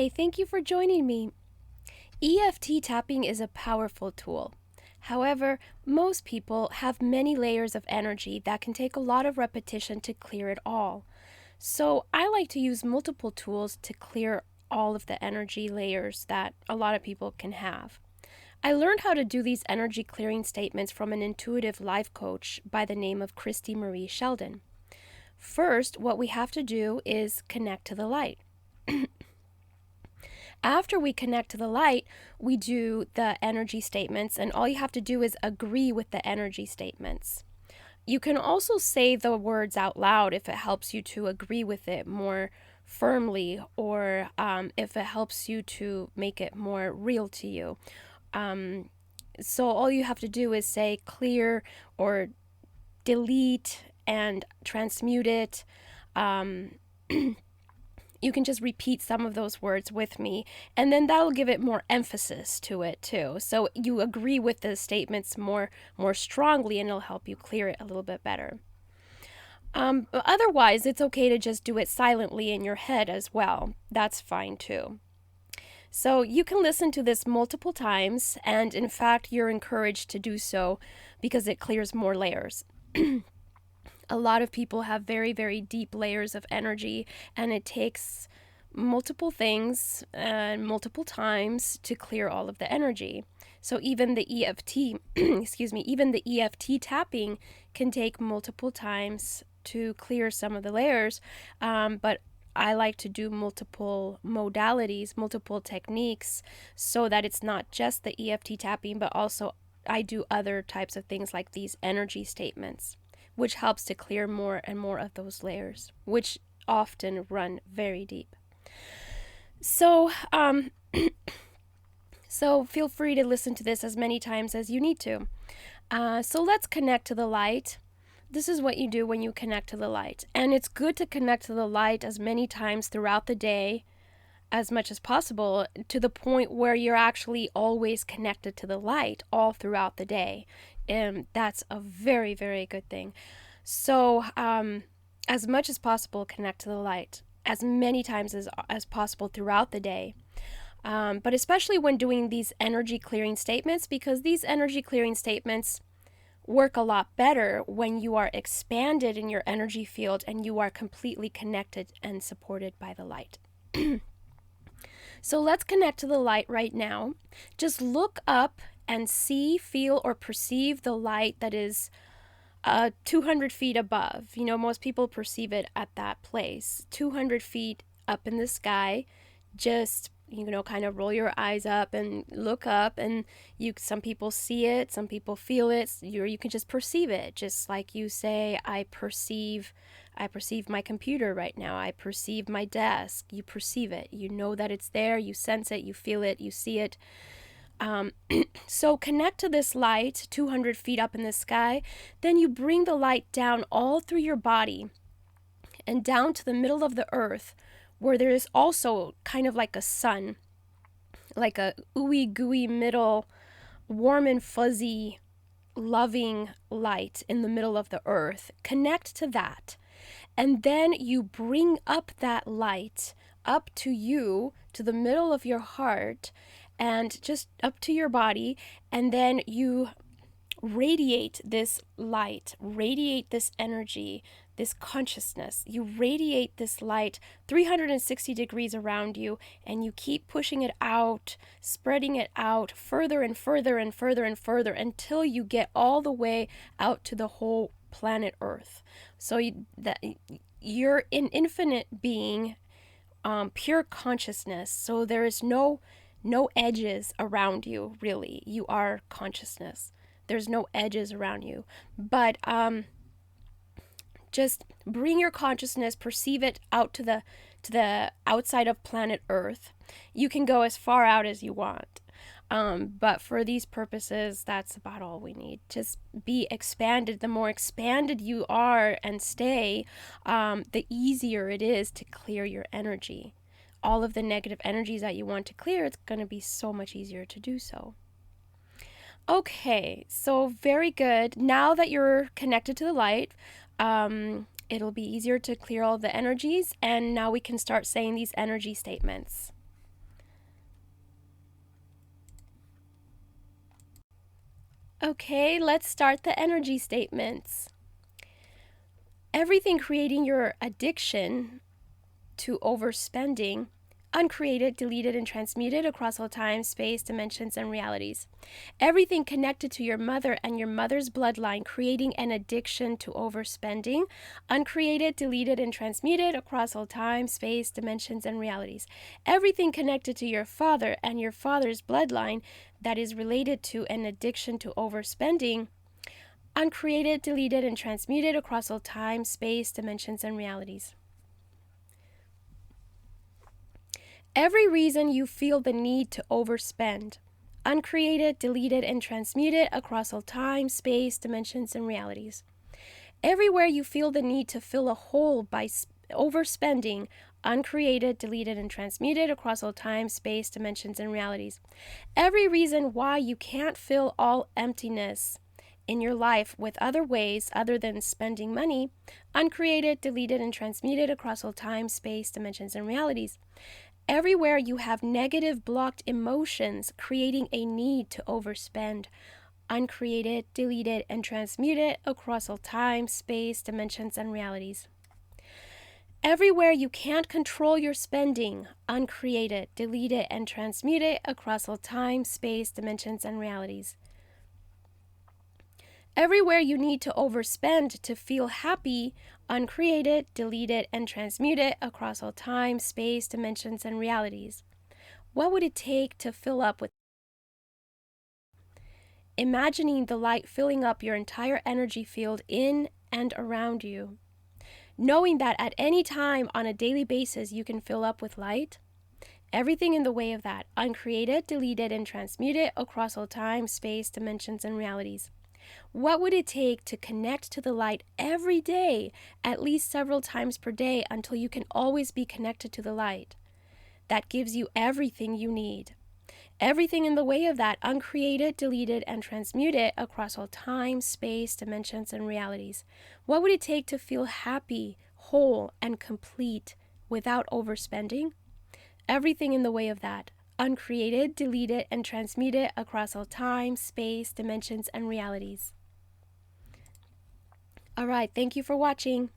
Hi, thank you for joining me. EFT tapping is a powerful tool. However, most people have many layers of energy that can take a lot of repetition to clear it all. So I like to use multiple tools to clear all of the energy layers that a lot of people can have. I learned how to do these energy clearing statements from an intuitive life coach by the name of Christy Marie Sheldon. First, what we have to do is connect to the light. After we connect to the light, we do the energy statements, and all you have to do is agree with the energy statements. You can also say the words out loud if it helps you to agree with it more firmly, or if it helps you to make it more real to you. So all you have to do is say clear or delete and transmute it. You can just repeat some of those words with me, and then that'll give it more emphasis to it too. So you agree with the statements more strongly, and it'll help you clear it a little bit better. Otherwise, it's okay to just do it silently in your head as well. That's fine too. So you can listen to this multiple times, and in fact, you're encouraged to do so because it clears more layers. A lot of people have very, very deep layers of energy, and it takes multiple things and multiple times to clear all of the energy. So even the EFT, even the EFT tapping can take multiple times to clear some of the layers, but I like to do multiple modalities, multiple techniques, so that it's not just the EFT tapping, but also I do other types of things like these energy statements, which helps to clear more and more of those layers, which often run very deep. So, so feel free to listen to this as many times as you need to. So let's connect to the light. This is what you do when you connect to the light. And it's good to connect to the light as many times throughout the day, as much as possible, to the point where you're actually always connected to the light all throughout the day. And that's a very, very good thing. So as much as possible, connect to the light as many times as possible throughout the day. But especially when doing these energy clearing statements, because these energy clearing statements work a lot better when you are expanded in your energy field and you are completely connected and supported by the light. So let's connect to the light right now. Just look up and see, feel, or perceive the light that is 200 feet above. You know, most people perceive it at that place. 200 feet up in the sky. Just, you know, kind of roll your eyes up and look up, and some people see it, some people feel it. You can just perceive it, just like you say, I perceive my computer right now. I perceive my desk. You perceive it. You know that it's there. You sense it. You feel it. You see it. So connect to this light 200 feet up in the sky. Then you bring the light down all through your body and down to the middle of the earth, where there is also kind of like a sun, like a ooey gooey middle, warm and fuzzy, loving light in the middle of the earth. Connect to that. And then you bring up that light up to you, to the middle of your heart, and just up to your body, and then you radiate this light, radiate this energy, this consciousness. You radiate this light 360 degrees around you, and you keep pushing it out, spreading it out further and further and further and further until you get all the way out to the whole planet Earth. So you're an infinite being, pure consciousness. So there is no edges around you, really. You are consciousness. There's no edges around you. But just bring your consciousness, perceive it out to the outside of planet Earth. You can go as far out as you want. But for these purposes, that's about all we need. Just be expanded. The more expanded you are and stay, the easier it is to clear your energy. All of the negative energies that you want to clear, it's going to be so much easier to do so. Okay, so very good. Now that you're connected to the light, it'll be easier to clear all the energies, and now we can start saying these energy statements. Okay, let's start the energy statements. Everything creating your addiction to overspending, uncreated, deleted, and transmuted across all time, space, dimensions, and realities. Everything connected to your mother and your mother's bloodline, creating an addiction to overspending, uncreated, deleted, and transmuted across all time, space, dimensions, and realities. Everything connected to your father and your father's bloodline that is related to an addiction to overspending, uncreated, deleted, and transmuted across all time, space, dimensions, and realities. Every reason you feel the need to overspend, uncreated, deleted, and transmuted across all time, space, dimensions, and realities. Everywhere you feel the need to fill a hole by overspending, uncreated, deleted, and transmuted across all time, space, dimensions, and realities. Every reason why you can't fill all emptiness in your life with other ways other than spending money, uncreated, deleted, and transmuted across all time, space, dimensions, and realities. Everywhere you have negative blocked emotions creating a need to overspend, uncreated, deleted, and transmuted across all time, space, dimensions, and realities. Everywhere you can't control your spending, uncreated, deleted, and transmuted across all time, space, dimensions, and realities. Everywhere you need to overspend to feel happy, uncreated, deleted, and transmuted across all time, space, dimensions, and realities. What would it take to fill up with? Imagining the light filling up your entire energy field in and around you. Knowing that at any time on a daily basis you can fill up with light. Everything in the way of that, uncreated, deleted, and transmuted across all time, space, dimensions, and realities. What would it take to connect to the light every day, at least several times per day, until you can always be connected to the light? That gives you everything you need. Everything in the way of that, uncreated, deleted, and transmuted across all time, space, dimensions, and realities. What would it take to feel happy, whole, and complete without overspending? Everything in the way of that, uncreated, deleted, and transmuted across all time, space, dimensions, and realities. All right, thank you for watching.